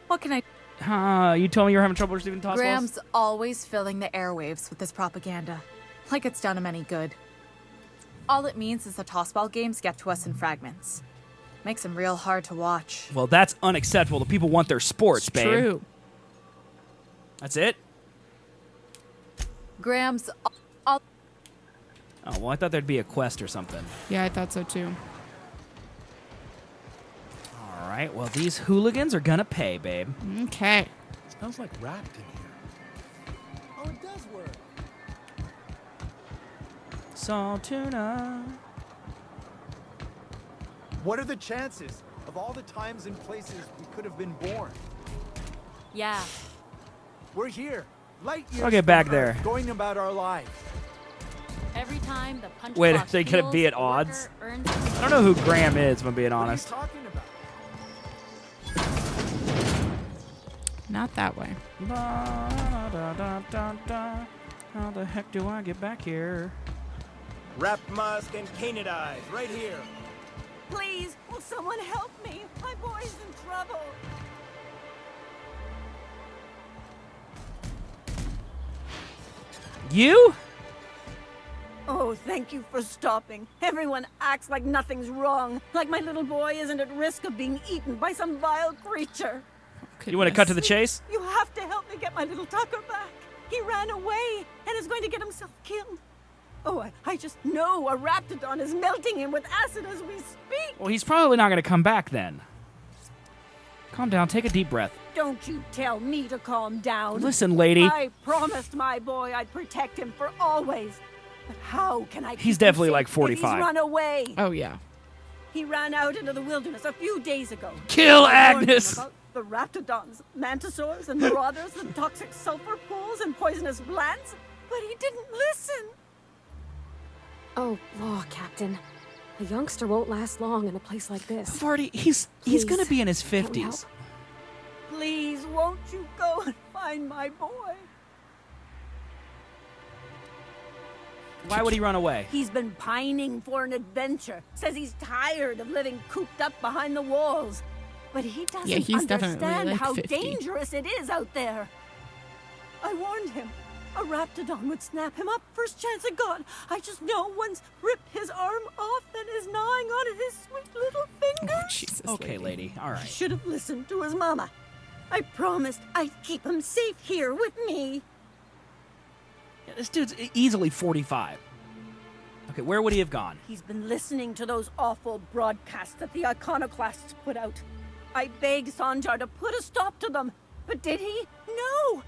what can I... You told me you were having trouble receiving tossballs? Graham's always filling the airwaves with his propaganda, like it's done him any good. All it means is the tossball games get to us in fragments. Makes them real hard to watch. Well, that's unacceptable. The people want their sports, babe. True. That's it? Graham's all... Oh, well, I thought there'd be a quest or something. Yeah, I thought so too. All right, well, these hooligans are gonna pay, babe. Okay. Smells like wrapped in here. Oh, it does work. Salt tuna. What are the chances of all the times and places we could have been born? Yeah. We're here, light years I'll get from back Earth, there. going about our lives. Every time the punch Wait, are box they gonna heals, be at the worker odds? earns I don't know who Graham is, if I'm being honest. What are you talking about? Not that way. How the heck do I get back here? Wrap mask and painted eyes, right here. Please, will someone help me? My boy's in trouble. You? Oh, thank you for stopping. Everyone acts like nothing's wrong, like my little boy isn't at risk of being eaten by some vile creature. You want to cut to the chase? You have to help me get my little Tucker back. He ran away and is going to get himself killed. Oh, I just know a raptidon is melting him with acid as we speak. Well, he's probably not going to come back then. Calm down. Take a deep breath. Don't you tell me to calm down. Listen, lady. I promised my boy I'd protect him for always. But how can I keep He's him definitely safe like if 45. He's run away. Oh, yeah. He ran out into the wilderness a few days ago. Kill I warned him Agnes! about the raptidons, mantisaurs, and marauders, and toxic sulfur pools and poisonous plants, but he didn't listen. Oh, law, Captain. A youngster won't last long in a place like this. Vardy, he's going to be in his 50s. Please, won't you go and find my boy? Why would he run away? He's been pining for an adventure. Says he's tired of living cooped up behind the walls. But he doesn't Yeah, he's definitely understand like how 50. dangerous it is out there. I warned him. A raptidon would snap him up first chance it got. I just know one's ripped his arm off and is gnawing on his sweet little finger. Jesus, Okay, lady. All He right. should have listened to his mama. I promised I'd keep him safe here with me. Yeah, this dude's easily 45. Okay, where would he have gone? He's been listening to those awful broadcasts that the iconoclasts put out. I begged Sanjar to put a stop to them, but did he? No!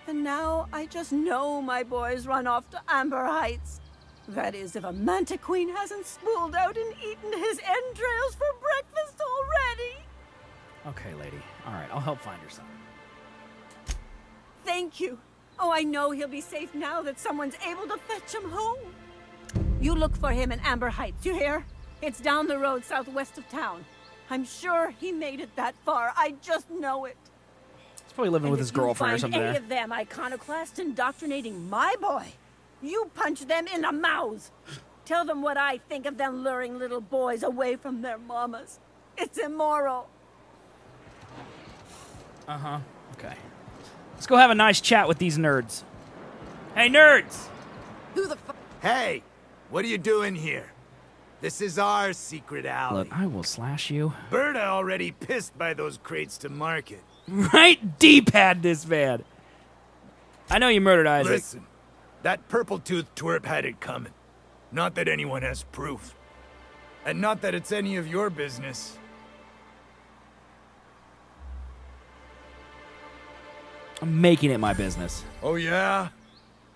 And now I just know my boys run off to Amber Heights. That is, if a manta queen hasn't spooled out and eaten his entrails for breakfast already. Okay, lady. All right, I'll help find your son. Thank you. Oh, I know he'll be safe now that someone's able to fetch him home. You look for him in Amber Heights, you hear? It's down the road southwest of town. I'm sure he made it that far. I just know it. He's probably living with his girlfriend or something If you there. find any of them iconoclasts indoctrinating my boy, you punch them in the mouths. Tell them what I think of them luring little boys away from their mamas. It's immoral. Uh-huh. Okay. Let's go have a nice chat with these nerds. Hey, nerds! Who the fuck? Hey, what are you doing here? This is our secret alley. Look, I will slash you. Berta already pissed by those crates to market. Right D-pad this man. I know you murdered Isaac. Listen, that purple-toothed twerp had it coming. Not that anyone has proof. And not that it's any of your business. I'm making it my business. Oh, yeah?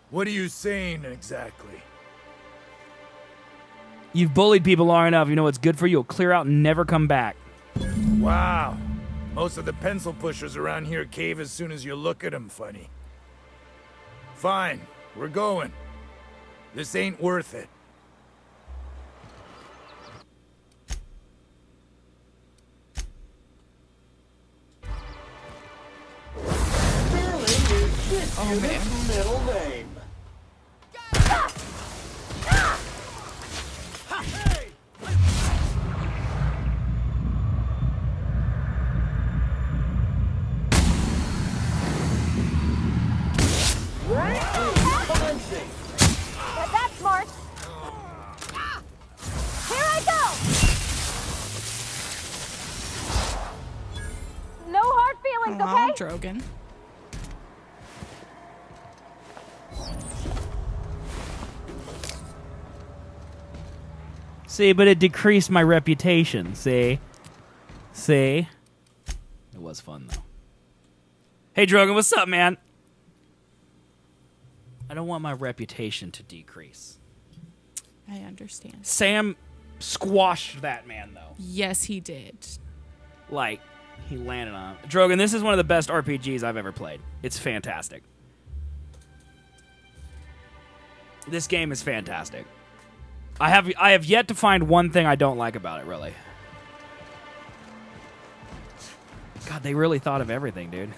What are you saying exactly? You've bullied people long enough. You know what's good for you. You'll clear out and never come back. Wow. Most of the pencil pushers around here cave as soon as you look at them funny. Fine, we're going. This ain't worth it. Oh, man. Middle name. That's smart. Here I go. No hard feelings, okay? Drogon. See, but it decreased my reputation. See? See? It was fun, though. Hey, Drogon, what's up, man? I don't want my reputation to decrease. I understand. Sam squashed that man, though. Yes, he did. Like, he landed on him. Drogon, this is one of the best RPGs I've ever played. It's fantastic. This game is fantastic. I have yet to find one thing I don't like about it, really. God, they really thought of everything, dude.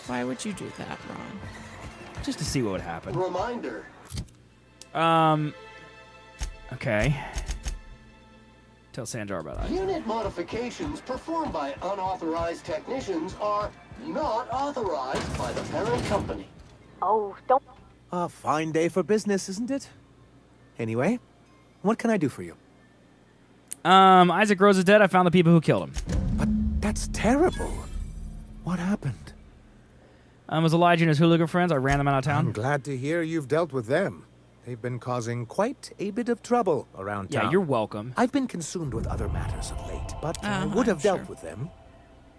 Why would you do that, Ron? Just to see what would happen. Reminder. Okay. Tell Sanjar about that. Unit modifications performed by unauthorized technicians are not authorized by the parent company. Oh, don't. A fine day for business, isn't it? Anyway, what can I do for you? Isaac Rose is dead. I found the people who killed him. But that's terrible. What happened? Was Elijah and his hooligan friends. I ran them out of town. I'm glad to hear you've dealt with them. They've been causing quite a bit of trouble around town. Yeah, you're welcome. I've been consumed with other matters of late, but I would have dealt with them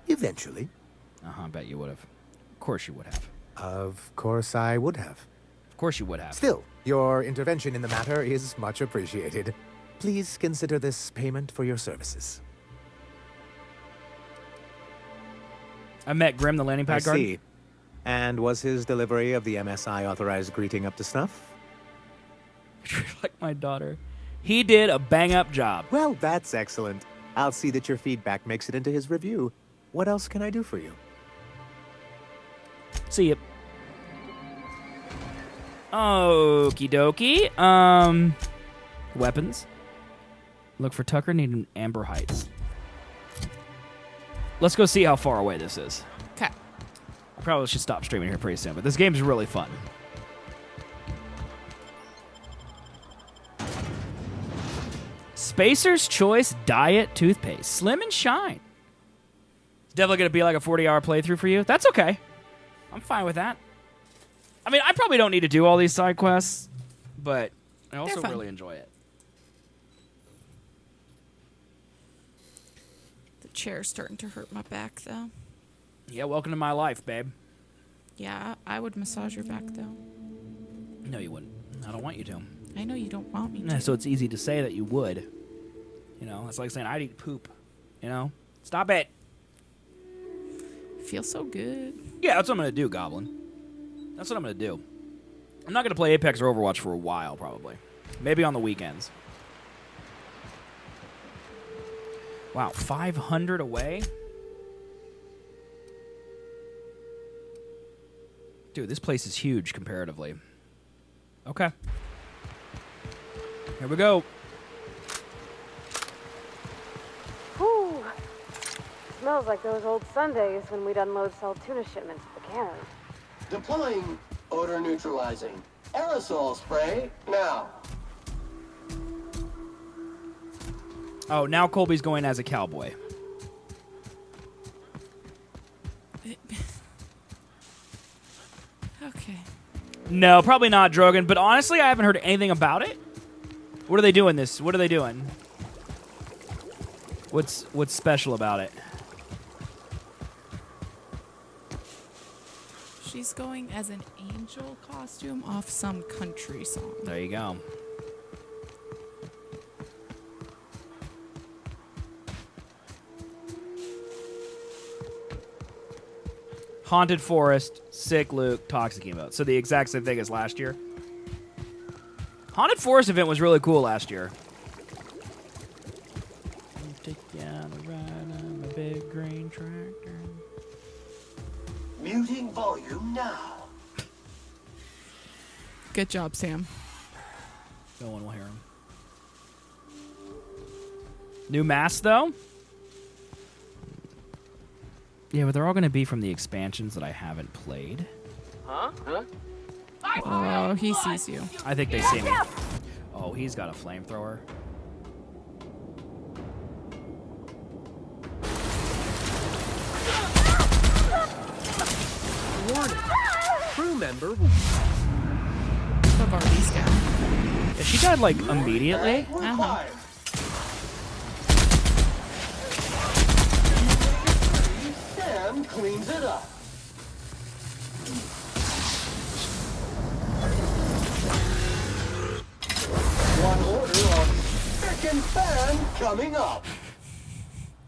eventually. I bet you would have. Of course you would have. Of course I would have. Of course you would have. Still, your intervention in the matter is much appreciated. Please consider this payment for your services. I met Grim, the landing pad guard. I see. And was his delivery of the MSI authorized greeting up to snuff? Like my daughter. He did a bang-up job. Well, that's excellent. I'll see that your feedback makes it into his review. What else can I do for you? See ya. Okie dokie. Weapons. Look for Tucker needing Amber Heights. Let's go see how far away this is. Okay. I probably should stop streaming here pretty soon, but this game is really fun. Spacer's Choice Diet Toothpaste. Slim and shine. definitely going to be like a 40-hour playthrough for you. That's okay. I'm fine with that. I mean, I probably don't need to do all these side quests, but I also really enjoy it. The chair's starting to hurt my back, though. Yeah, welcome to my life, babe. Yeah, I would massage your back, though. No, you wouldn't. I don't want you to. I know you don't want me Yeah, to. so it's easy to say that you would. You know, it's like saying I'd eat poop. You know? Stop it. Feels so good. Yeah, that's what I'm going to do, Goblin. That's what I'm going to do. I'm not going to play Apex or Overwatch for a while, probably. Maybe on the weekends. Wow, 500 away? Dude, this place is huge comparatively. Okay. Here we go. Whew. Smells like those old Sundays when we'd unload salt tuna shipments at the cannon. Deploying odor neutralizing. Aerosol spray now. Oh, now Colby's going as a cowboy. Okay. No, probably not, Drogon. But honestly, I haven't heard anything about it. What are they doing this? What are they doing? What's special about it? She's going as an angel costume off some country song. There you go. Haunted Forest, Sick Luke, Toxic Emote. So the exact same thing as last year. Haunted Forest event was really cool last year. Take you on a ride on my big green tractor. Muting volume now. Good job, Sam. No one will hear him. New mask, though? Yeah, but they're all going to be from the expansions that I haven't played. Huh? Oh, he sees you. I think they see me. Oh, he's got a flamethrower. Warning. Crew member. Bavardi's down. Yeah, she died, like, immediately. Uh-huh. Sam cleans it up. One order on frickin' fan coming up.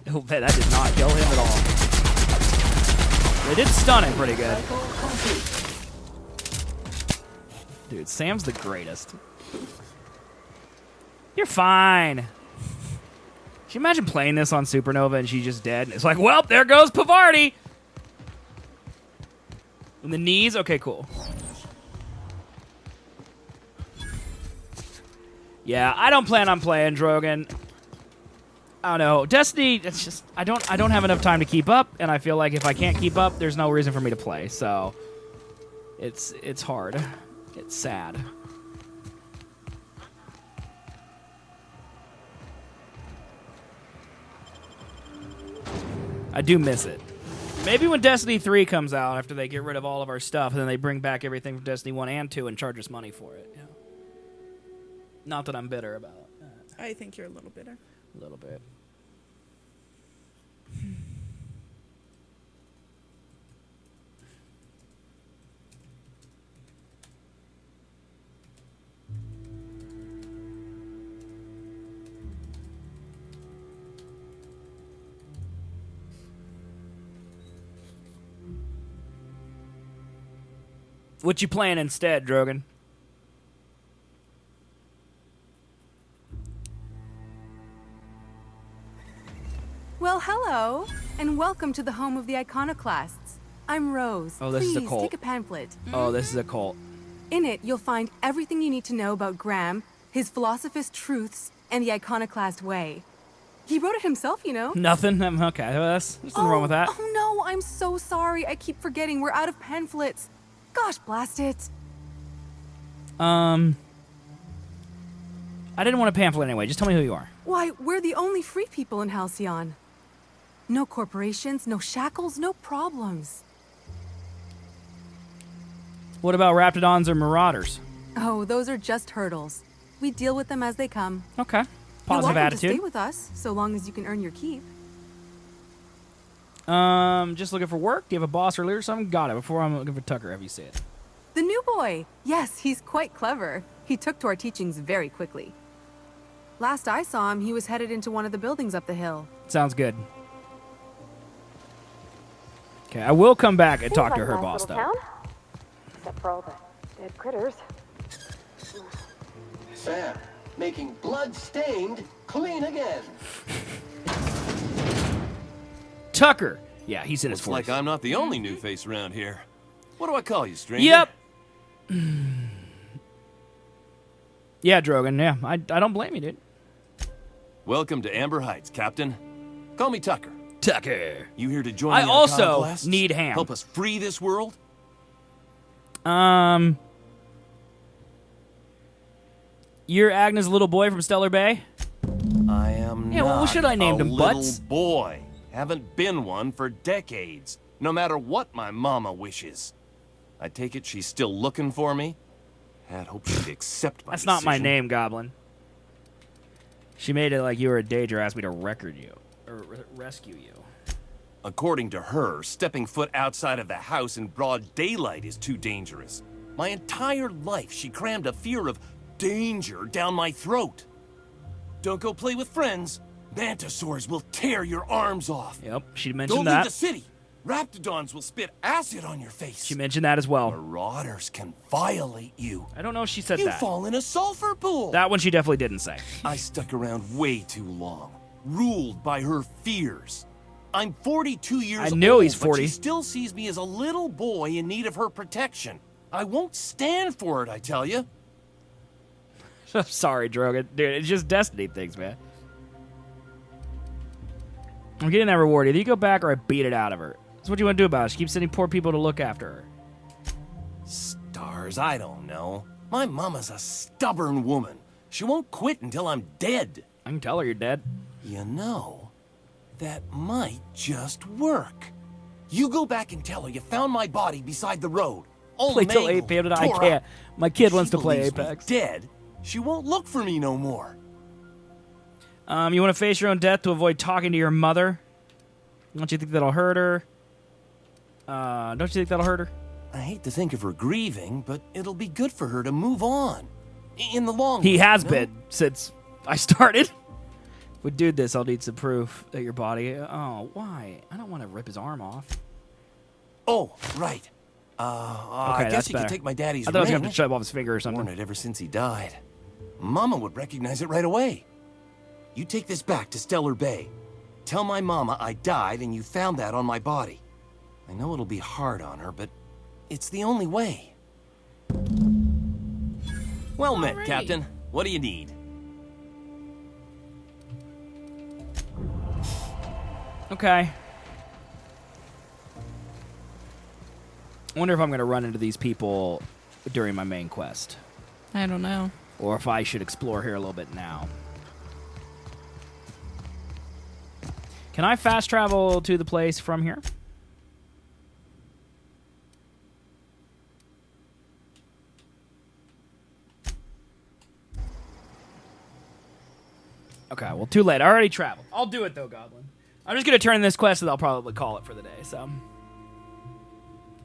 Oh, man, that did not kill him at all. They did stun him pretty good. Dude, Sam's the greatest. You're fine. Can you imagine playing this on Supernova and she's just dead? And it's like, well, there goes Pavardi. And the knees? Okay, cool. Yeah, I don't plan on playing Drogon. I don't know. Destiny, it's just I don't have enough time to keep up, and I feel like if I can't keep up, there's no reason for me to play. So it's hard. It's sad. I do miss it. Maybe when Destiny 3 comes out, after they get rid of all of our stuff, and then they bring back everything from Destiny 1 and 2 and charge us money for it. Yeah. Not that I'm bitter about that. I think you're a little bitter. A little bit. What you playing instead, Drogon? Well, hello, and welcome to the home of the iconoclasts. I'm Rose. Oh, this is a Please cult. take a pamphlet. Oh, this is a cult. In it, you'll find everything you need to know about Graham, his philosophist truths, and the iconoclast way. He wrote it himself, you know. Nothing? Okay, there's nothing wrong with that. Oh no, I'm so sorry. I keep forgetting. We're out of pamphlets. Gosh, blast it. I didn't want a pamphlet anyway. Just tell me who you are. Why, we're the only free people in Halcyon. No corporations, no shackles, no problems. What about Raptidons or Marauders? Oh, those are just hurdles. We deal with them as they come. Okay. You're Positive welcome attitude. to stay with us, so long as you can earn your keep. Just looking for work? Do you have a boss or leader or something? Got it. Before I'm looking for Tucker, have you seen it? The new boy. Yes, he's quite clever. He took to our teachings very quickly. Last I saw him, he was headed into one of the buildings up the hill. Sounds good. Okay, I will come back and Seems talk like to a her nice boss, little though. town. Except for all the dead critters. Sam, making blood-stained clean again. Tucker! Yeah, he's in his 40s. Looks like I'm not the only new face around here. What do I call you, stranger? Yep. Yeah, Drogon, yeah. I don't blame you, dude. Welcome to Amber Heights, Captain. Call me Tucker. Tucker. You here to join I the also iconoclasts? need ham. Help us free this world? You're Agnes' little boy from Stellar Bay? I am Yeah, well, not what should I name a him, little Butts? boy. Haven't been one for decades, no matter what my mama wishes. I take it she's still looking for me? Had hoped she'd accept my That's not my decision. name, Goblin. She made it like you were a danger, asked me to record you. Or rescue you. According to her, stepping foot outside of the house in broad daylight is too dangerous. My entire life, she crammed a fear of danger down my throat. Don't go play with friends. Mantisaurs will tear your arms off. Yep, she Don't mentioned leave that. the city. Raptidons will spit acid on your face. She mentioned that as well. Marauders can violate you. I don't know if she said You that. fall in a sulfur pool. That one she definitely didn't say. I stuck around way too long, ruled by her fears. I'm 42 years old. I knew he's But 40. she still sees me as a little boy in need of her protection. I won't stand for it, I tell you. Sorry, Drogon. Dude, it's just destiny things, man. I'm getting that reward. Either you go back or I beat it out of her. That's what you want to do about it. She keeps sending poor people to look after her. Stars, I don't know. My mama's a stubborn woman. She won't quit until I'm dead. I can tell her you're dead. You know, that might just work. You go back and tell her you found my body beside the road. All Play till 8 mangled, p.m. tonight. I tore can't. up. My kid She wants to play believes me Apex. Dead. She won't look for me no more. You want to face your own death to avoid talking to your mother? Don't you think that'll hurt her? Don't you think that'll hurt her? I hate to think of her grieving, but it'll be good for her to move on. In the long He run, has you know? been since I started. If we do this, I'll need some proof that your body... Oh, why? I don't want to rip his arm off. Oh, right. Okay, I guess that's you better. could take my daddy's I thought I was ring. going to have to chop off his finger or something. Worn it ever since he died. Mama would recognize it right away. You take this back to Stellar Bay. Tell my mama I died and you found that on my body. I know it'll be hard on her, but it's the only way. Well met, Alrighty. Captain. What do you need? Okay. I wonder if I'm going to run into these people during my main quest. I don't know. Or if I should explore here a little bit now. Can I fast travel to the place from here? Okay, well, too late. I already traveled. I'll do it, though, Goblin. I'm just going to turn in this quest, and I'll probably call it for the day, so...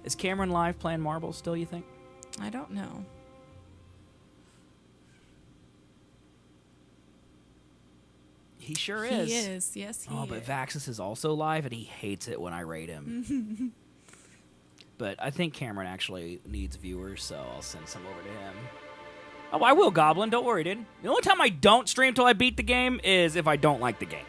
Is Cameron live playing marbles still, you think? I don't know. He sure is. He is. Yes, he Oh, is. but Vaxis is also live, and he hates it when I rate him. But I think Cameron actually needs viewers, so I'll send some over to him. Oh, I will, Goblin. Don't worry, dude. The only time I don't stream till I beat the game is if I don't like the game.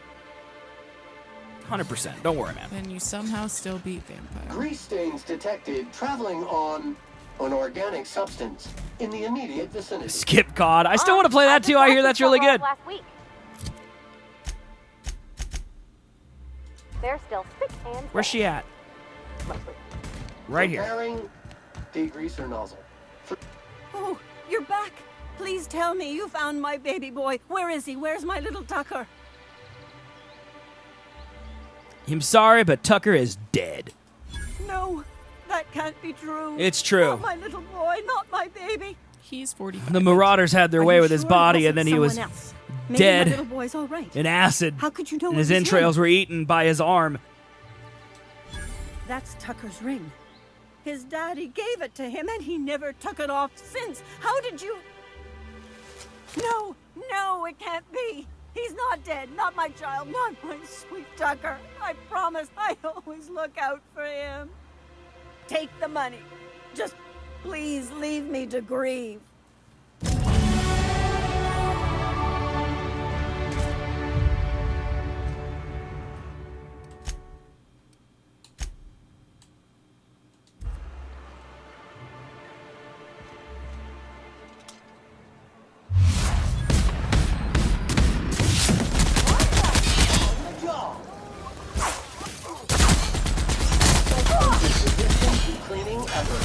100%. Don't worry, man. Then you somehow still beat Vampire. Grease stains detected traveling on an organic substance in the immediate vicinity. Skip COD. I still want to play that, too. I hear that's really good. Last week. They're still spick and Where's she at? Right here. Preparing degreaser nozzle. Oh, you're back. Please tell me you found my baby boy. Where is he? Where's my little Tucker? I'm sorry, but Tucker is dead. No, that can't be true. It's true. Not my little boy, not my baby. He's 45. The Marauders had their Are way you with his sure it body, wasn't and then he was someone else? Maybe dead my little boy's all right. in acid. How could you know and it his was entrails him? were eaten by his arm. That's Tucker's ring. His daddy gave it to him, and he never took it off since. How did you... No, it can't be. He's not dead. Not my child. Not my sweet Tucker. I promise I always look out for him. Take the money. Just please leave me to grieve. Cleaning effort.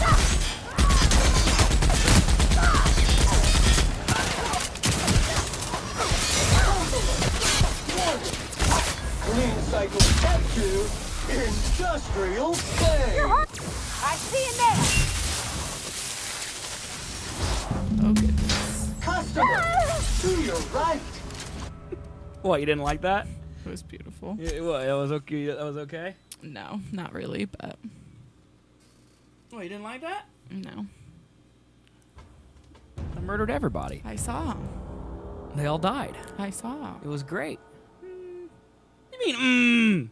Clean cycle F2, industrial bang. I see you there. Oh, goodness. Customer, to your right. What, you didn't like that? It was beautiful. Yeah, what, it was okay? That was okay? No, not really, but... Oh, you didn't like that? No. I murdered everybody. I saw. They all died. I saw. It was great. You mean,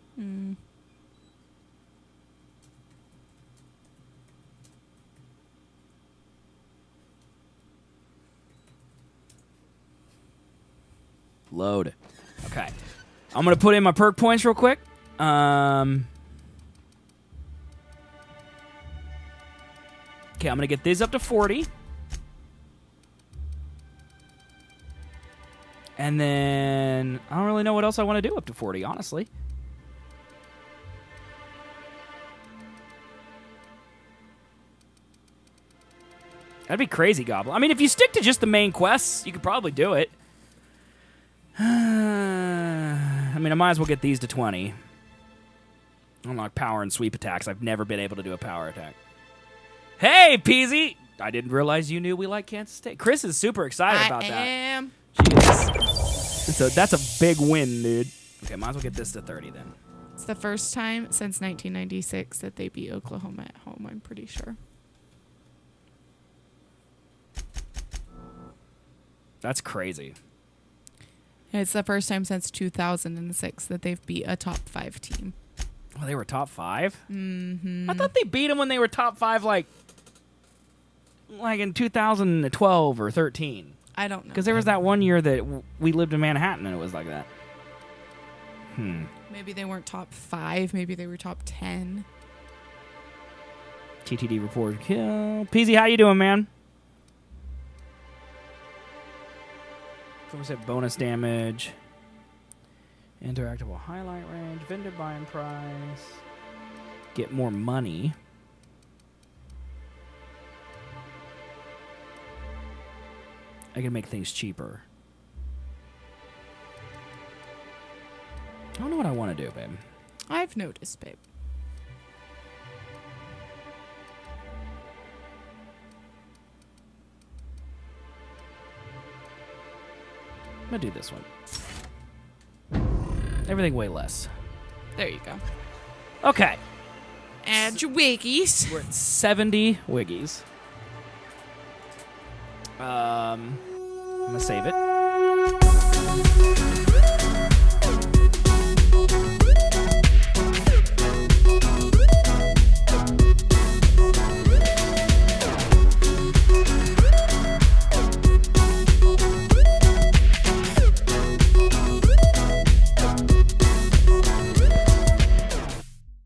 Load. Okay. I'm going to put in my perk points real quick. Okay, I'm going to get these up to 40. And then I don't really know what else I want to do up to 40, honestly. That'd be crazy, Goblin. I mean, if you stick to just the main quests, you could probably do it. I mean, I might as well get these to 20. Unlock power and sweep attacks. I've never been able to do a power attack. Hey, Peasy! I didn't realize you knew we like Kansas State. Chris is super excited about that. I am. So that's a big win, dude. Okay, might as well get this to 30 then. It's the first time since 1996 that they beat Oklahoma at home, I'm pretty sure. That's crazy. It's the first time since 2006 that they've beat a top 5 team. Oh, they were top 5? Mm-hmm. I thought they beat them when they were top 5, like in 2012 or 13. I don't know. Because there was that one year that we lived in Manhattan and it was like that. Maybe they weren't top 5. Maybe they were top 10. TTD report kill. Peasy, how you doing, man? Someone said bonus damage. Interactable highlight range. Vendor buying price. Get more money. I can make things cheaper. I don't know what I want to do, babe. I've noticed, babe. I'm gonna do this one. Everything way less. There you go. Okay. Add your wiggies. We're at 70 wiggies. I'm gonna save it.